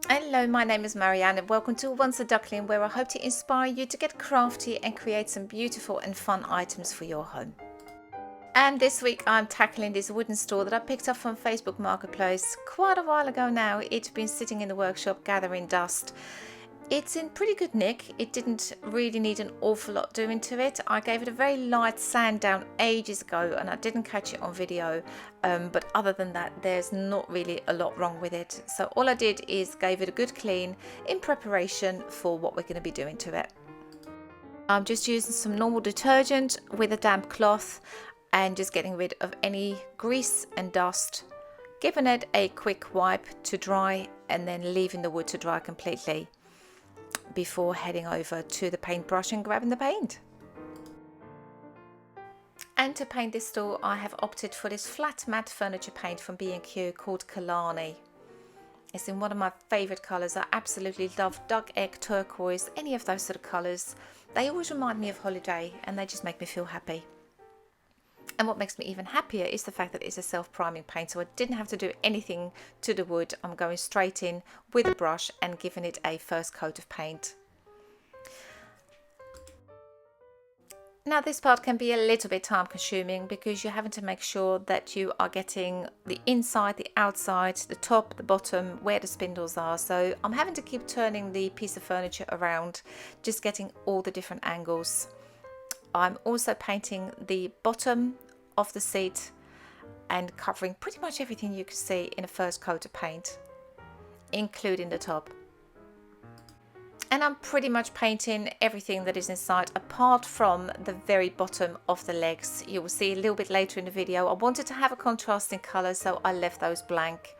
Hello, my name is Marianne and welcome to Once a Duckling, where I hope to inspire you to get crafty and create some beautiful and fun items for your home. And this week I'm tackling this wooden stool that I picked up from Facebook Marketplace quite a while ago now. It's been sitting in the workshop gathering dust. It's in pretty good nick. It didn't really need an awful lot doing to it. I gave it a very light sand down ages ago and I didn't catch it on video. But other than that, there's not really a lot wrong with it. So all I did is gave it a good clean in preparation for what we're going to be doing to it. I'm just using some normal detergent with a damp cloth and just getting rid of any grease and dust. Giving it a quick wipe to dry and then leaving the wood to dry completely before heading over to the paintbrush and grabbing the paint. And to paint this stool, I have opted for this flat matte furniture paint from B&Q called Killarney. It's in one of my favourite colours. I absolutely love duck egg turquoise, any of those sort of colours. They always remind me of holiday and they just make me feel happy. And what makes me even happier is the fact that it's a self-priming paint, so I didn't have to do anything to the wood. I'm going straight in with a brush and giving it a first coat of paint. Now this part can be a little bit time consuming because you're having to make sure that you are getting the inside, the outside, the top, the bottom, where the spindles are. So I'm having to keep turning the piece of furniture around, just getting all the different angles. I'm also painting the bottom of the seat and covering pretty much everything you can see in a first coat of paint, including the top. And I'm pretty much painting everything that is inside apart from the very bottom of the legs. You will see a little bit later in the video. I wanted to have a contrasting colour, so I left those blank.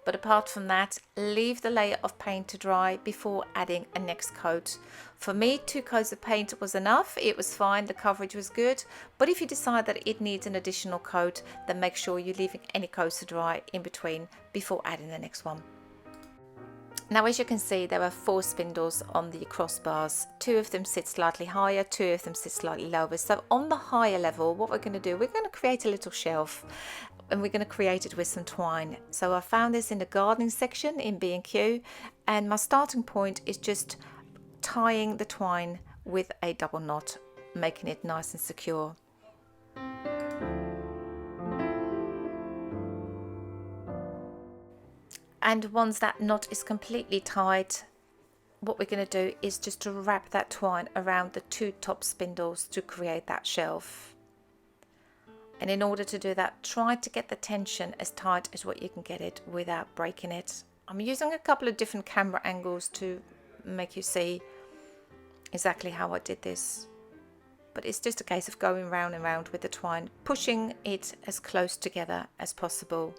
But apart from that, leave the layer of paint to dry before adding a next coat. For me, 2 coats of paint was enough. It was fine, the coverage was good. But if you decide that it needs an additional coat, then make sure you're leaving any coats to dry in between before adding the next one. Now, as you can see, there are 4 spindles on the crossbars. 2 of them sit slightly higher, 2 of them sit slightly lower. So on the higher level, what we're going to do, we're going to create a little shelf. And we're going to create it with some twine. So I found this in the gardening section in B&Q, and my starting point is just tying the twine with a double knot, making it nice and secure. And once that knot is completely tied, what we're going to do is just to wrap that twine around the 2 top spindles to create that shelf. And in order to do that, try to get the tension as tight as what you can get it without breaking it. I'm using a couple of different camera angles to make you see exactly how I did this. But it's just a case of going round and round with the twine, pushing it as close together as possible.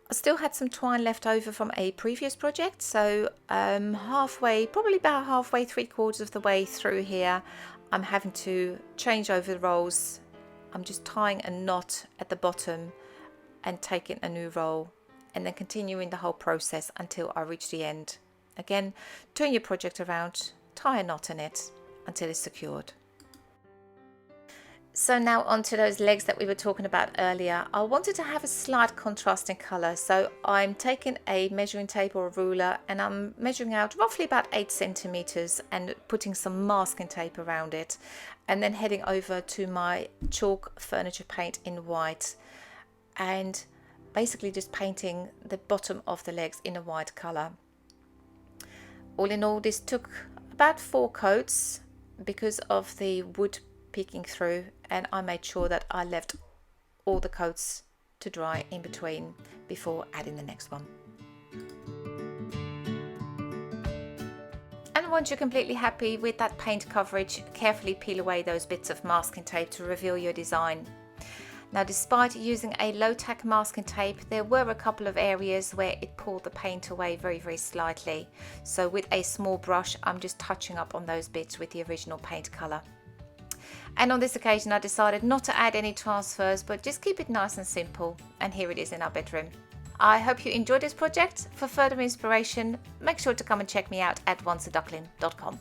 I still had some twine left over from a previous project, so halfway, probably about halfway, 3/4 of the way through here, I'm having to change over the rolls. I'm just tying a knot at the bottom and taking a new roll and then continuing the whole process until I reach the end. Again, turn your project around, tie a knot in it until it's secured. So now onto those legs that we were talking about earlier. I wanted to have a slight contrasting colour, so I'm taking a measuring tape or a ruler and I'm measuring out roughly about 8 centimetres and putting some masking tape around it, and then heading over to my chalk furniture paint in white and basically just painting the bottom of the legs in a white colour. All in all, this took about 4 coats because of the wood peeking through, and I made sure that I left all the coats to dry in between before adding the next one. And once you're completely happy with that paint coverage, carefully peel away those bits of masking tape to reveal your design. Now, despite using a low tack masking tape, there were a couple of areas where it pulled the paint away very, very slightly. So with a small brush, I'm just touching up on those bits with the original paint colour. And on this occasion I decided not to add any transfers, but just keep it nice and simple, and here it is in our bedroom. I hope you enjoyed this project. For further inspiration, make sure to come and check me out at onceaduckling.com.